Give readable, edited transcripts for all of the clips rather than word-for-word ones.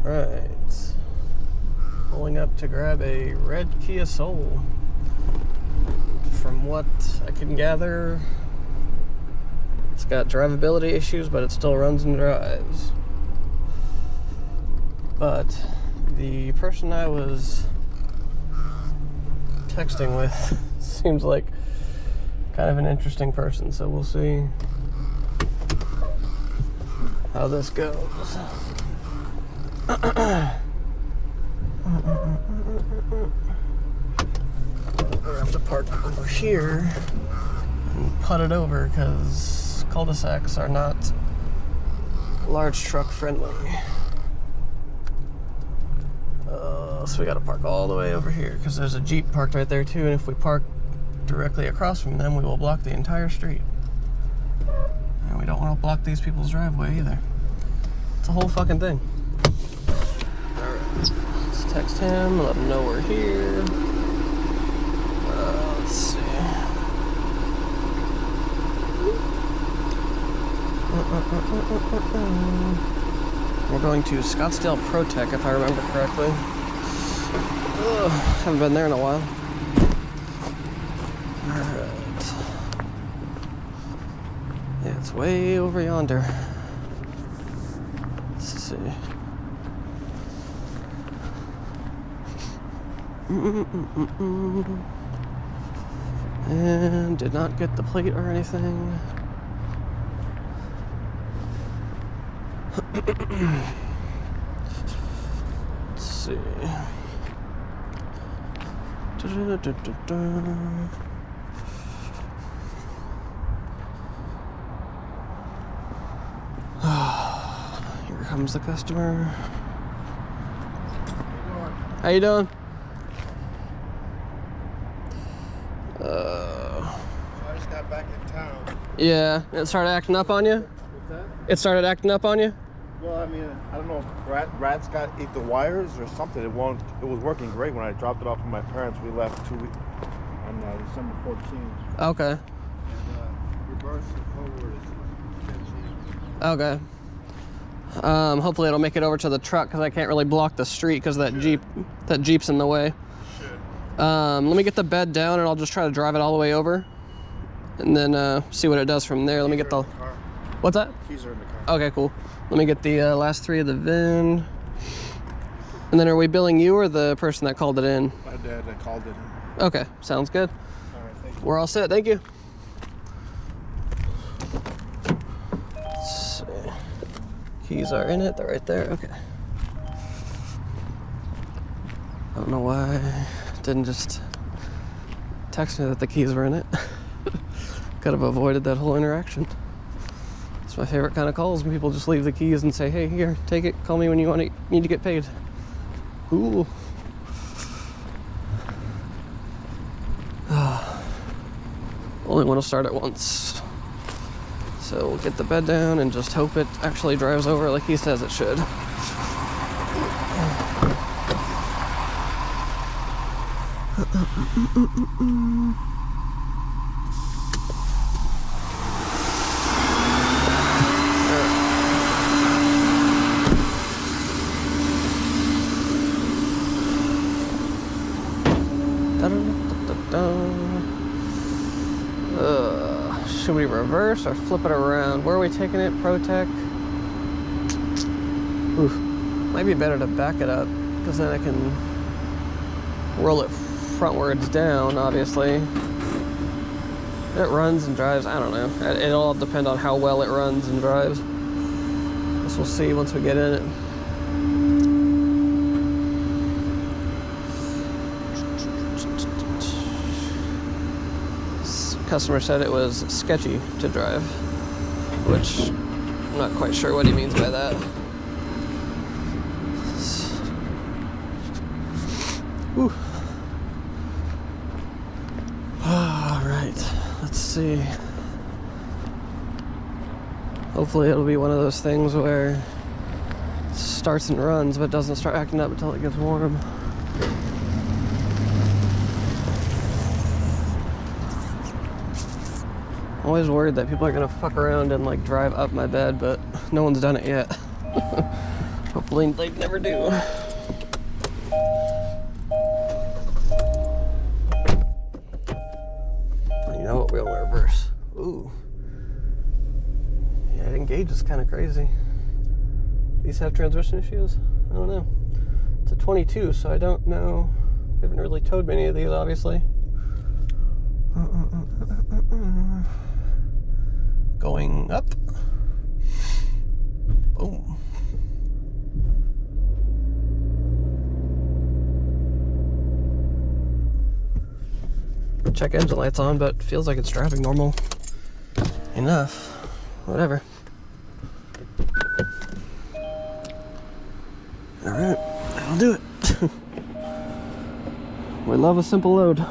Right. Pulling up to grab a red Kia Soul. From what I can gather, it's got drivability issues, but it still runs and drives. But the person I was texting with seems like kind of an interesting person, so we'll see how this goes. We have to park over here and putt it over because cul-de-sacs are not large truck friendly. So we got to park all the way over here because there's a Jeep parked right there too, and if we park directly across from them, we will block the entire street. And we don't want to block these people's driveway either. It's a whole fucking thing. Alright, let's text him, let him know we're here. Let's see. We're going to Scottsdale ProTech, if I remember correctly. Ugh, haven't been there in a while. Alright. Yeah, it's way over yonder. Let's see. And did not get the plate or anything. Let's see. Here comes the customer. How you doing? I just got back in town. Yeah, it started acting up on you? What's that? It started acting up on you? Well, I mean, I don't know if rats ate the wires or something. It was working great when I dropped it off with my parents. We left 2 weeks on December 14th. Okay. And reverse and forward is Okay. Hopefully it'll make it over to the truck because I can't really block the street because that Jeep's in the way. Let me get the bed down and I'll just try to drive it all the way over and then see what it does from there. Let me get the... What's that? Keys are in the car. Okay, cool. Let me get the last 3 of the VIN. And then are we billing you or the person that called it in? My dad called it in. Okay, sounds good. All right, thank you. We're all set, thank you. Let's see. Keys are in it, they're right there, okay. I don't know why it didn't just text me that the keys were in it. Could have avoided that whole interaction. It's my favorite kind of calls when people just leave the keys and say, hey, here, take it, call me when you need to get paid. Ooh. Only want to start at once. So we'll get the bed down and just hope it actually drives over like he says it should. Should we reverse or flip it around? Where are we taking it? ProTech? Oof. Might be better to back it up because then I can roll it frontwards down, obviously. It runs and drives, I don't know. It'll all depend on how well it runs and drives. Guess we'll see once we get in it. Customer said it was sketchy to drive, which I'm not quite sure what he means by that. Whew. All right, let's see. Hopefully it'll be one of those things where it starts and runs but doesn't start acting up until it gets warm. I'm always worried that people are gonna fuck around and like drive up my bed, but no one's done it yet. Hopefully They'd never do. You know what? We'll reverse. Ooh. Yeah, engage is kind of crazy. These have transmission issues? I don't know. It's a 22, so I don't know. I haven't really towed many of these, obviously. Going up. Boom. Check engine lights on, but feels like it's driving normal enough. Whatever. Alright, that'll do it. We love a simple load.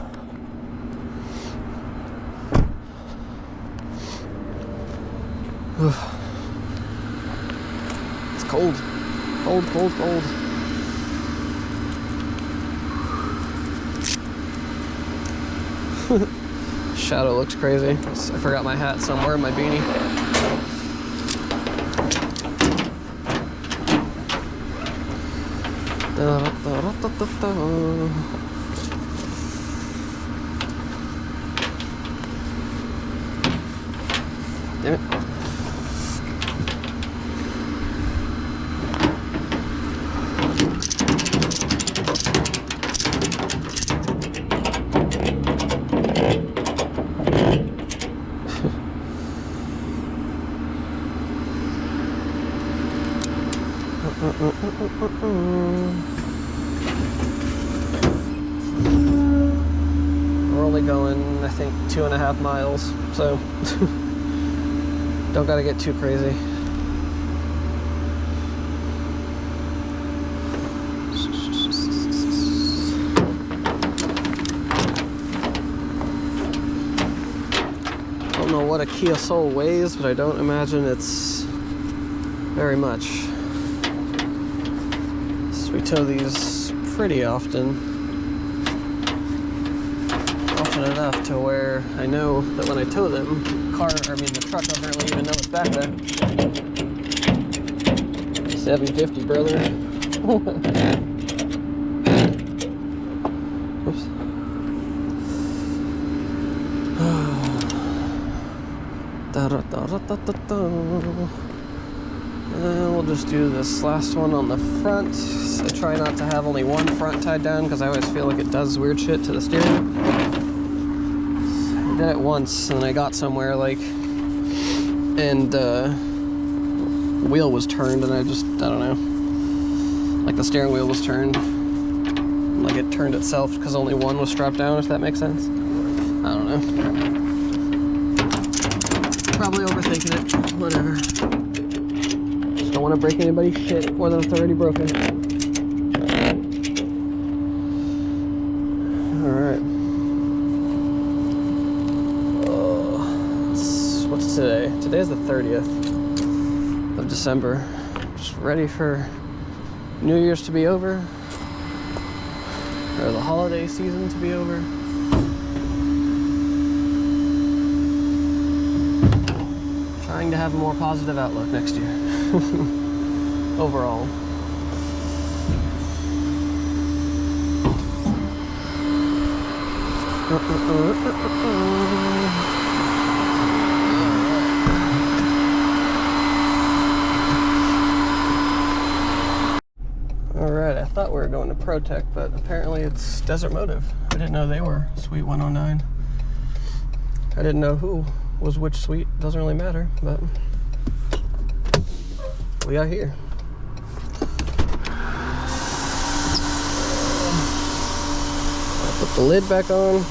It's cold. Cold, cold, cold. Shadow looks crazy. I forgot my hat somewhere, my beanie. Damn it. We're only going, I think, 2.5 miles, so don't gotta get too crazy. Don't know what a Kia Soul weighs, but I don't imagine it's very much. So we tow these pretty often. Often enough to where I know that when I tow them, the truck doesn't really even know it's back there. 750, brother. Oops. We'll just do this last one on the front. I try not to have only one front tied down because I always feel like it does weird shit to the steering. I did it once and I got somewhere and wheel was turned and I don't know. Like the steering wheel was turned. Like it turned itself because only one was strapped down, if that makes sense. I don't know. Probably overthinking it. Whatever. Just don't want to break anybody's shit more than it's already broken. Alright. What's today? Today's the 30th of December. Just ready for New Year's to be over. Or the holiday season to be over. Trying to have a more positive outlook next year. Overall. Alright, I thought we were going to ProTech, but apparently it's Desert Motive. I didn't know they were Suite 109. I didn't know who was which suite. Doesn't really matter, but we are here. I'll put the lid back on.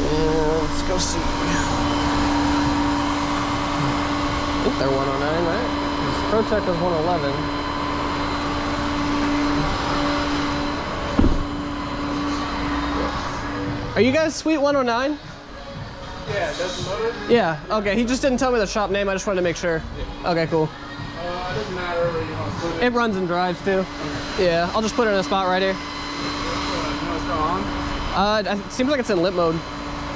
And let's go see. I think they're 109, right? ProTech is 111. Are you guys Suite 109? Yeah, Desert Motive? Yeah, okay. He just didn't tell me the shop name. I just wanted to make sure. Yeah. Okay, cool. It doesn't matter where you want to put it. It runs and drives too. Okay. Yeah, I'll just put it in a spot right here. You know what's going on? It seems like it's in lit mode.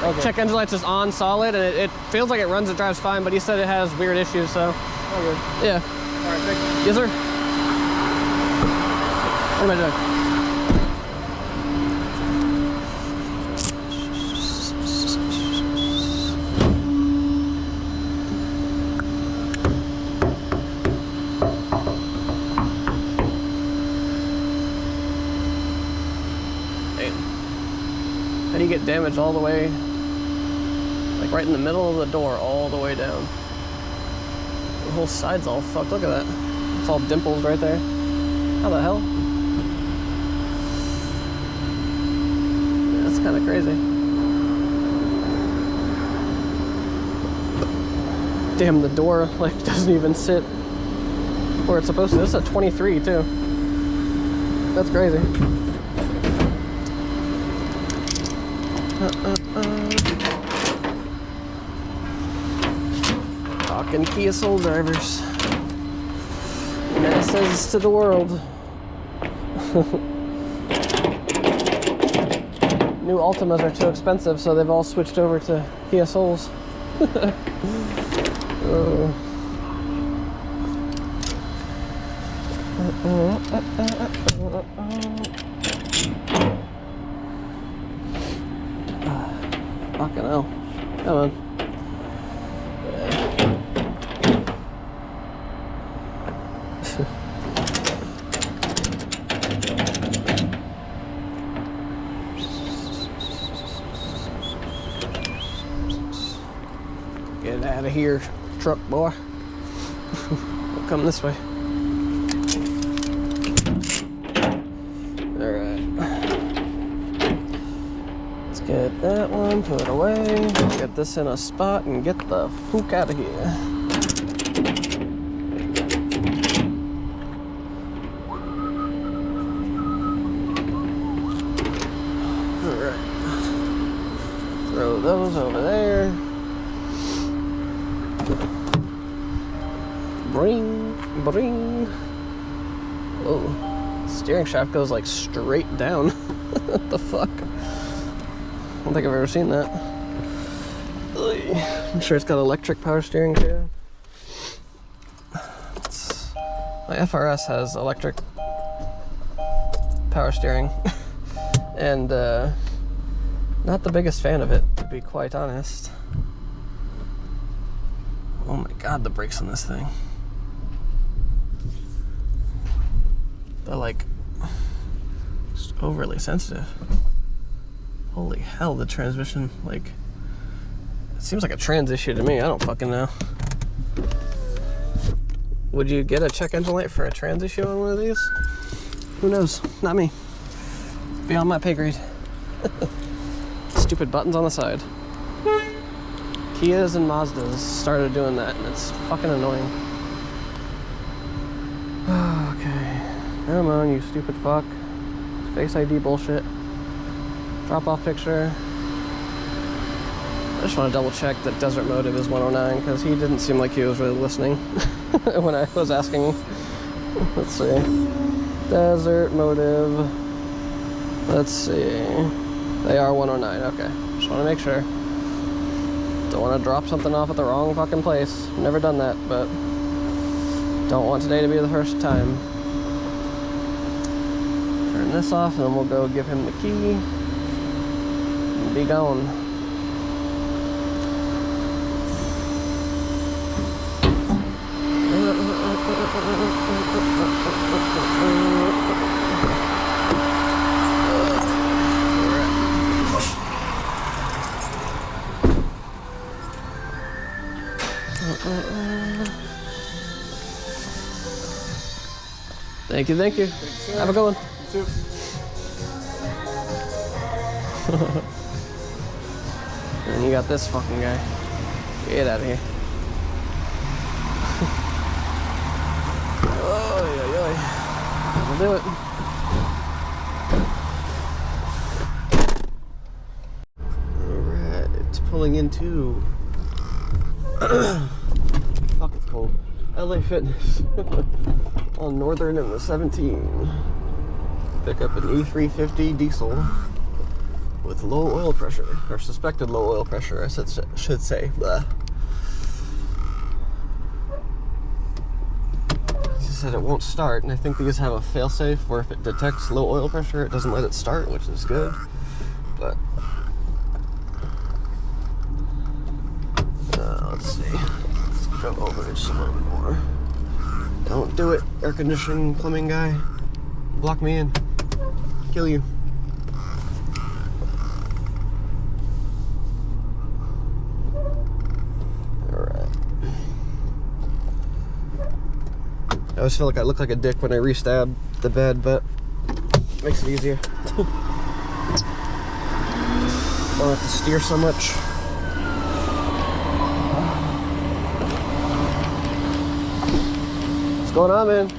Okay. Check engine light's just on solid, and it feels like it runs and drives fine, but he said it has weird issues, so. Okay. Yeah. All right, thank you. Yes, sir. What am I doing? How do you get damage all the way, like right in the middle of the door, all the way down? The whole side's all fucked. Look at that. It's all dimples right there. How the hell? Yeah, that's kind of crazy. Damn, the door like doesn't even sit where it's supposed to. This is a 23 too. That's crazy. Talking Kia Soul drivers. Menaces to the world. New Altimas are too expensive, so they've all switched over to Kia Souls. Fucking hell. Come on. Get out of here, truck boy. We'll come this way. Alright. Let's get that one, put it away. Get this in a spot and get the fuck out of here. Alright. Throw those over there. Bring, bring. Whoa. Steering shaft goes like straight down. What the fuck? I don't think I've ever seen that. I'm sure it's got electric power steering too. My FRS has electric power steering. And not the biggest fan of it, to be quite honest. Oh my god, the brakes on this thing. They're like just overly sensitive. Holy hell, the transmission, like, it seems like a trans issue to me. I don't fucking know. Would you get a check engine light for a trans issue on one of these? Who knows? Not me. Beyond my pay grade. Stupid buttons on the side. Kias and Mazdas started doing that, and it's fucking annoying. Okay. Come on, you stupid fuck. Face ID bullshit. Drop off picture. I just want to double check that Desert Motive is 109, because he didn't seem like he was really listening when I was asking. Let's see. Desert Motive. Let's see. They are 109, okay. Just want to make sure. Don't want to drop something off at the wrong fucking place. Never done that, but don't want today to be the first time. Turn this off, and then we'll go give him the key and be gone. Thank you, thank you. Have a good one. You too. And you got this fucking guy. Get out of here. Oh, yeah, yeah. That'll do it. Alright, it's pulling into fuck, it's cold. LA Fitness on Northern and the 17. Pick up an E250 Diesel with low oil pressure, or suspected low oil pressure, I should say. Blah. said it won't start, and I think these have a failsafe where if it detects low oil pressure, it doesn't let it start, which is good. But let's see. Let's go over just a little bit more. Don't do it, air conditioning plumbing guy. Block me in. Kill you. Alright. I always feel like I look like a dick when I re-stab the bed, but it makes it easier. Don't have to steer so much. What's going on, man?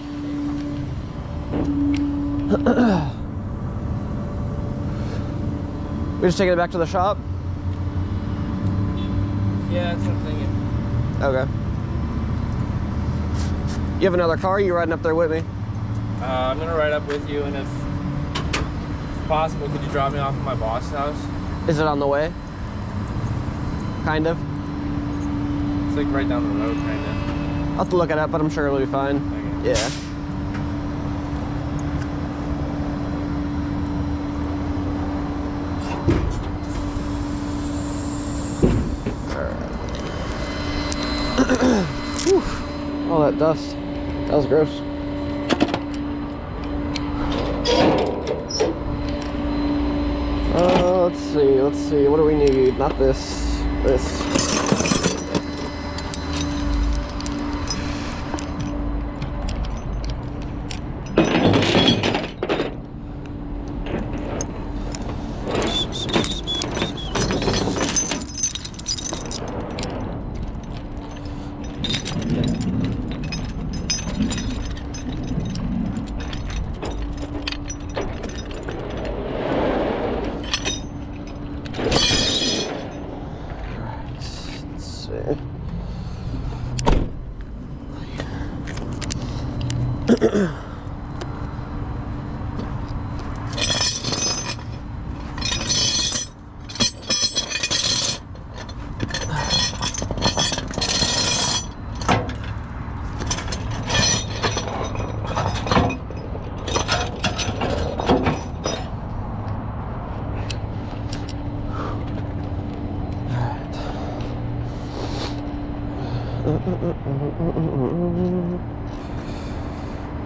We just taking it back to the shop? Yeah, that's what I'm thinking. Okay. You have another car? Or you riding up there with me? I'm gonna ride up with you, and if possible, could you drop me off at my boss's house? Is it on the way? Kind of. It's like right down the road, kind of. I'll have to look it up, but I'm sure it'll be fine. Okay. Yeah. Whew. All that dust. That was gross. Let's see. What do we need? Not this. This.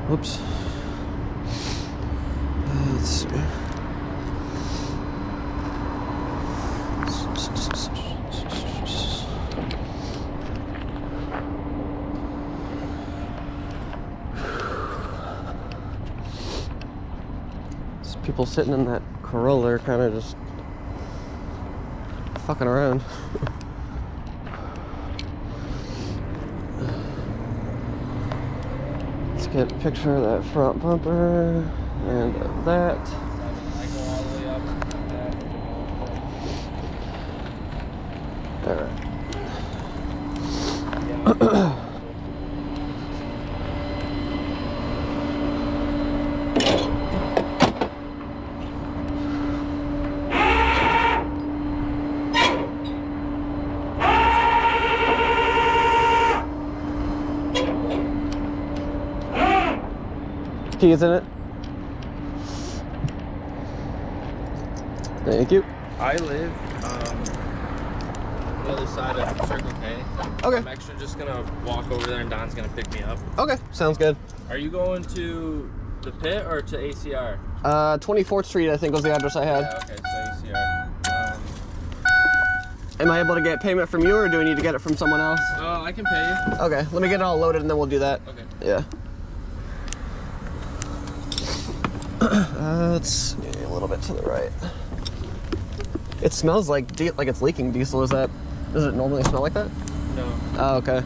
Whoops. Let's see. These people sitting in that Corolla are kind of just fucking around. Get a picture of that front bumper and of that. I go all the way up. Alright. Keys in it. Thank you. I live on the other side of Circle K. Okay. I'm actually just gonna walk over there, and Don's gonna pick me up. Okay, sounds good. Are you going to the pit or to ACR? 24th Street, I think was the address I had. Yeah, okay, so ACR. Am I able to get payment from you, or do I need to get it from someone else? I can pay you. Okay, let me get it all loaded and then we'll do that. Okay. Yeah. Let's see, a little bit to the right. It smells like it's leaking diesel. Does it normally smell like that? No. Oh, okay.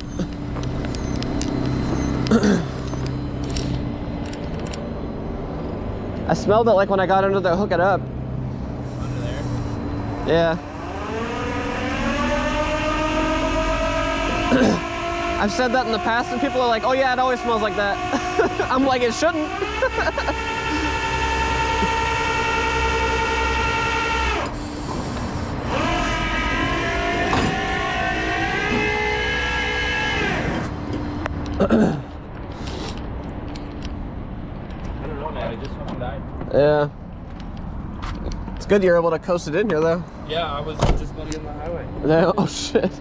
I smelled it like when I got under there, hook it up. Under there? Yeah. I've said that in the past and people are like, oh yeah, it always smells like that. I'm like, it shouldn't. man. It just fucking died. Yeah. It's good you're able to coast it in here, though. Yeah, I was just about to get on the highway. Yeah, oh, shit. Is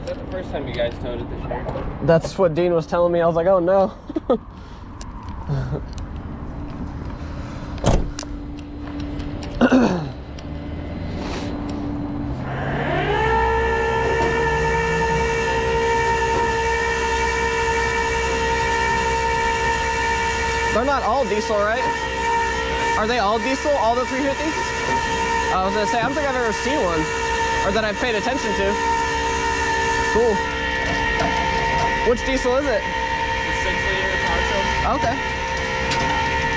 that the first time you guys towed it this year? That's what Dean was telling me. I was like, oh no. They're not all diesel, right? Are they all diesel, all the 350s? I was gonna say, I don't think I've ever seen one, or that I've paid attention to. Cool. Which diesel is it? The 6-liter power stroke. Okay.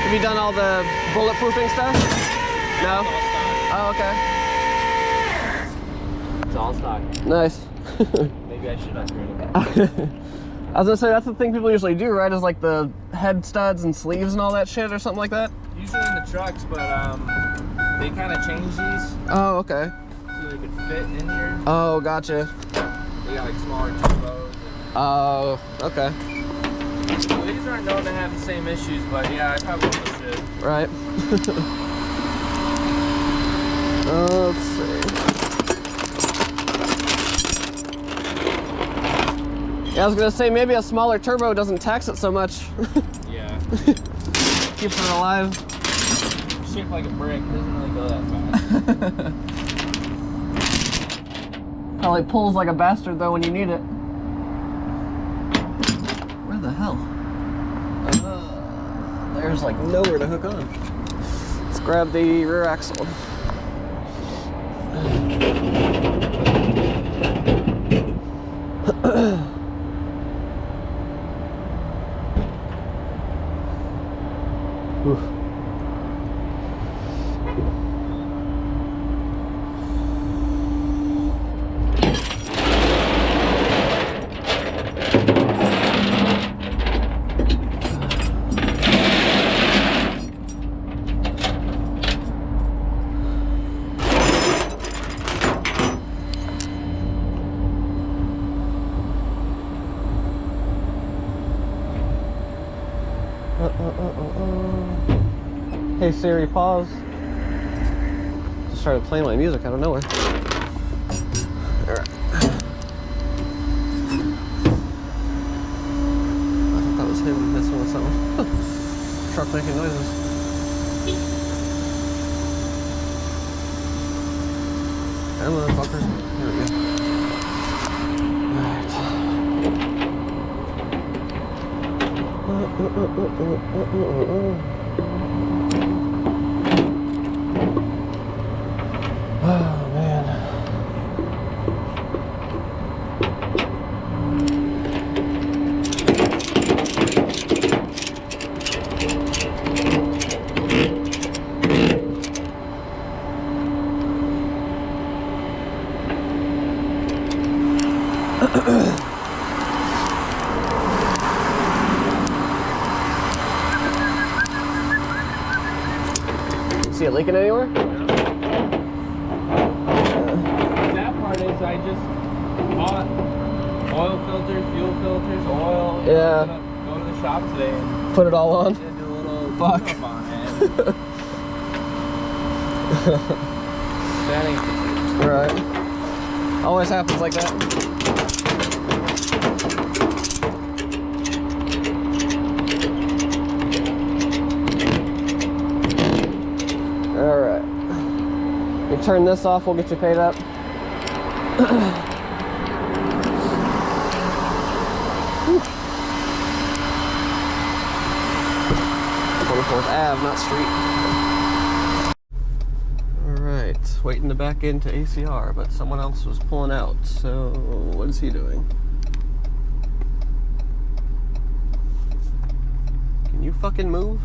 Have you done all the bulletproofing stuff? No? It's all stock. Oh, okay. It's all stock. Nice. Maybe I should upgrade it. I was gonna say, that's the thing people usually do, right? Is like the head studs and sleeves and all that shit or something like that? Usually in the trucks, but they kind of change these Oh, okay. so they could fit in here. Oh, gotcha. They got like smaller turbos. Oh, okay. So these aren't known to have the same issues, but yeah, I probably should. Right. Let's see. Yeah, I was gonna say maybe a smaller turbo doesn't tax it so much. Yeah. Keeps it alive. Shaped like a brick, it doesn't really go that fast. Probably pulls like a bastard though when you need it. Where the hell? There's like nowhere to hook on. Let's grab the rear axle. Oof. Hey Siri, pause. Just started playing my music out of nowhere. Alright. I thought that was him messing with something. Truck making noises. Come on, fucker. There we go. Alright. Oh man. See it leaking anywhere? That part is I just bought oil filters, fuel filters, oil. Yeah. I'm gonna go to the shop today and Put it all on? do a little Fuck. tune-up on it. That ain't Right. Always happens like that. Alright. You turn this off, we'll get you paid up. 24th Ave, not street. Alright, waiting to back into ACR, but someone else was pulling out, so what is he doing? Can you fucking move?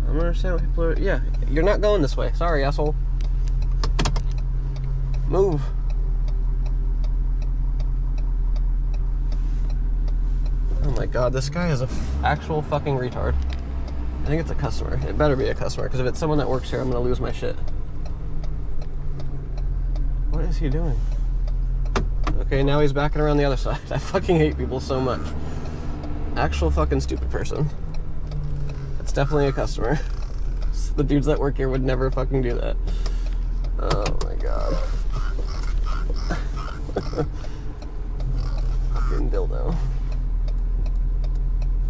I don't understand what people are... Yeah, you're not going this way. Sorry, asshole. Move. Oh my god, this guy is a actual fucking retard. I think it's a customer. It better be a customer, because if it's someone that works here, I'm gonna lose my shit. What is he doing? Okay, now he's backing around the other side. I fucking hate people so much. Actual fucking stupid person. It's definitely a customer. The dudes that work here would never fucking do that. Oh my god. Fucking dildo.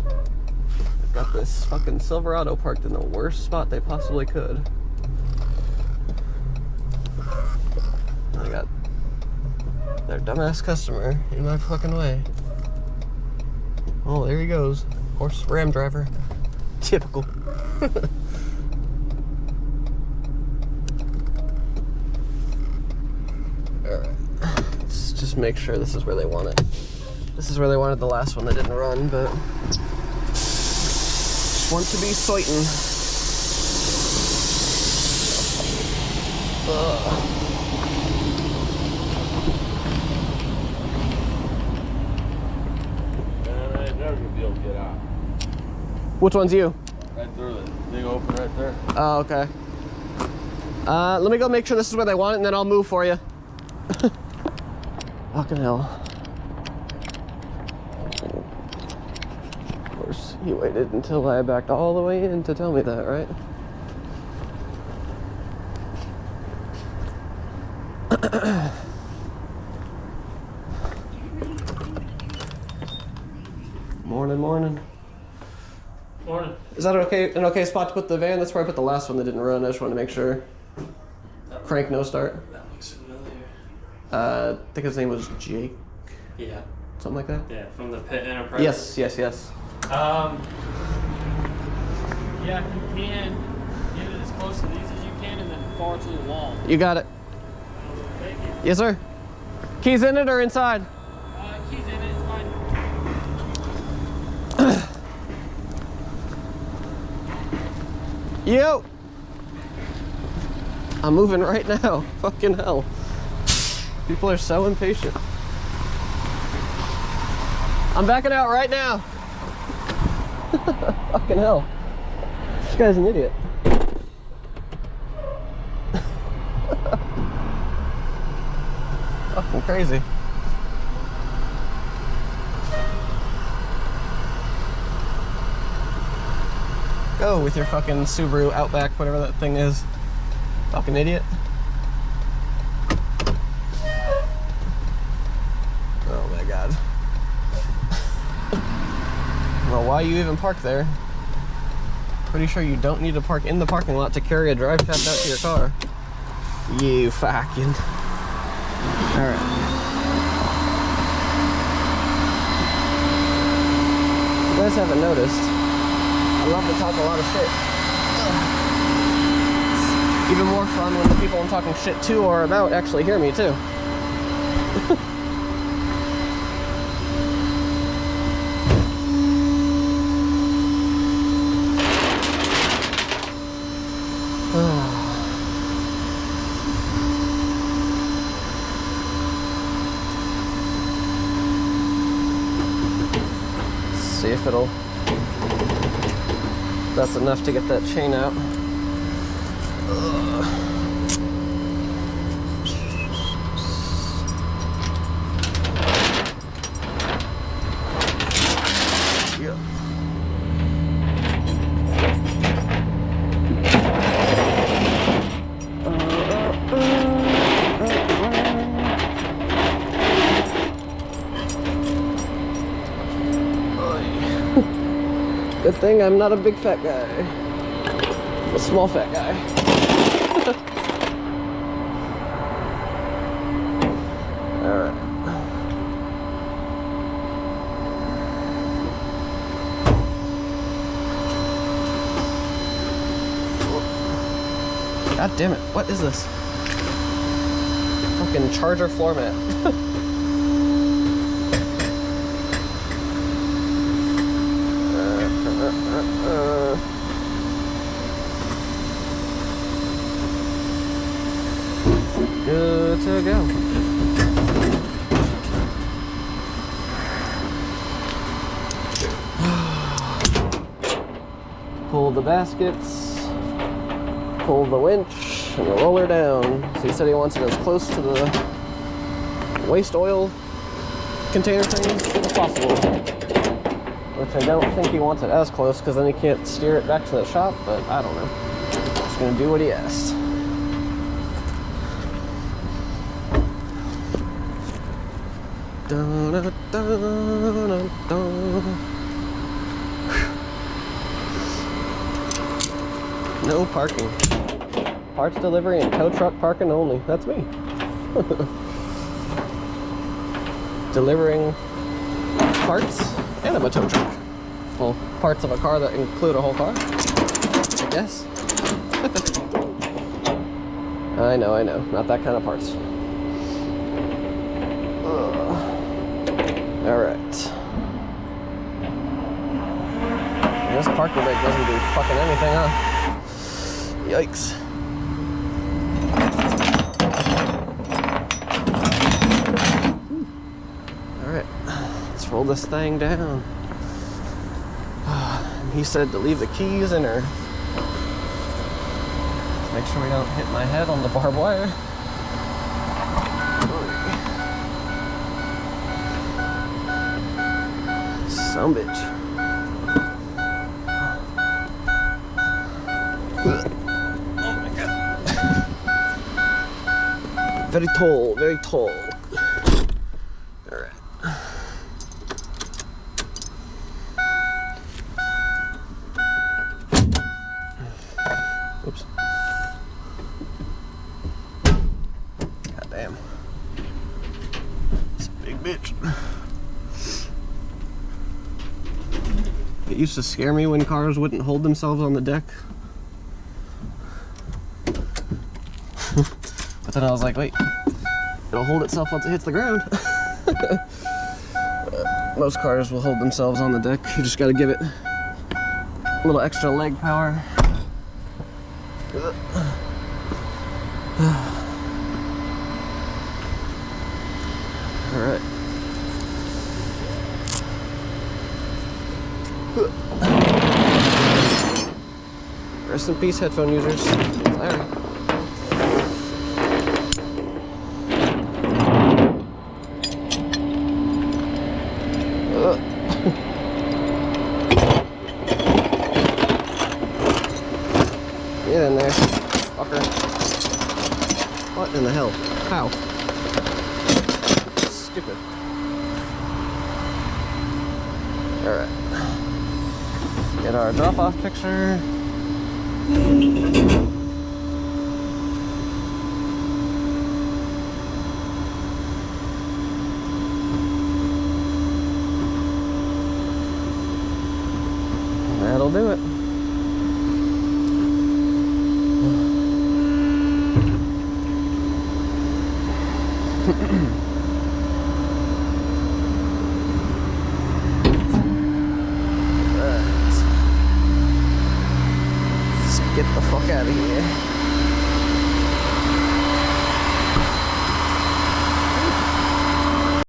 I've got this fucking Silverado parked in the worst spot they possibly could. I got their dumbass customer in my fucking way. Oh, there he goes. Horse ram driver. Typical. Alright. Let's just make sure this is where they want it. This is where they wanted the last one that didn't run, but just want to be certain. Ugh. Which one's you? Right through the big open right there. Oh, okay. Let me go make sure this is where they want it, and then I'll move for you. Fucking hell. Of course, he waited until I backed all the way in to tell me that, right? Morning, morning. Morning. Is that an okay spot to put the van? That's where I put the last one that didn't run. I just wanted to make sure. Crank, no start. That looks familiar. I think his name was Jake. Yeah. Something like that? Yeah, from the Pit Enterprise. Yes. Yeah, if you can, get it as close to these as you can and then far to the wall. You got it. Thank you. Yes, sir. Keys in it or inside? Keys in it, it's fine. Yo! I'm moving right now. Fucking hell. People are so impatient. I'm backing out right now. Fucking hell. This guy's an idiot. Fucking crazy. Go with your fucking Subaru Outback, whatever that thing is. Fucking idiot. Oh my god. Well, why you even park there? Pretty sure you don't need to park in the parking lot to carry a drive shaft out to your car. You fucking. Alright. You guys haven't noticed, I love to talk a lot of shit. It's even more fun when the people I'm talking shit to or about actually hear me too. See if it'll, that's enough to get that chain out. Yeah. Good thing I'm not a big fat guy. I'm a small fat guy. Alright. God damn it. What is this? Fucking charger floor mat. Good to go. baskets, pull the winch, and roll her down. So he said he wants it as close to the waste oil container things as possible. Which I don't think he wants it as close, because then he can't steer it back to the shop, but I don't know. Just gonna do what he asked. Dun, dun, dun, dun, dun. No parking. Parts delivery and tow truck parking only. That's me. Delivering parts and I'm a tow truck. Well, parts of a car that include a whole car, I guess. I know. Not that kind of parts. Alright. This parking brake doesn't do fucking anything, huh? Yikes. Alright, let's roll this thing down. He said to leave the keys in her. Let's make sure we don't hit my head on the barbed wire. Some bitch. Very tall, very tall. Alright. Oops. God damn. It's a big bitch. It used to scare me when cars wouldn't hold themselves on the deck. But then I was like, wait, it'll hold itself once it hits the ground. Most cars will hold themselves on the deck. You just gotta give it a little extra leg power. Alright. Rest in peace, headphone users. Sorry. Get in there, fucker. What in the hell? How? Stupid. Alright. Get our drop-off picture. That'll do it. Let's get the fuck out of here.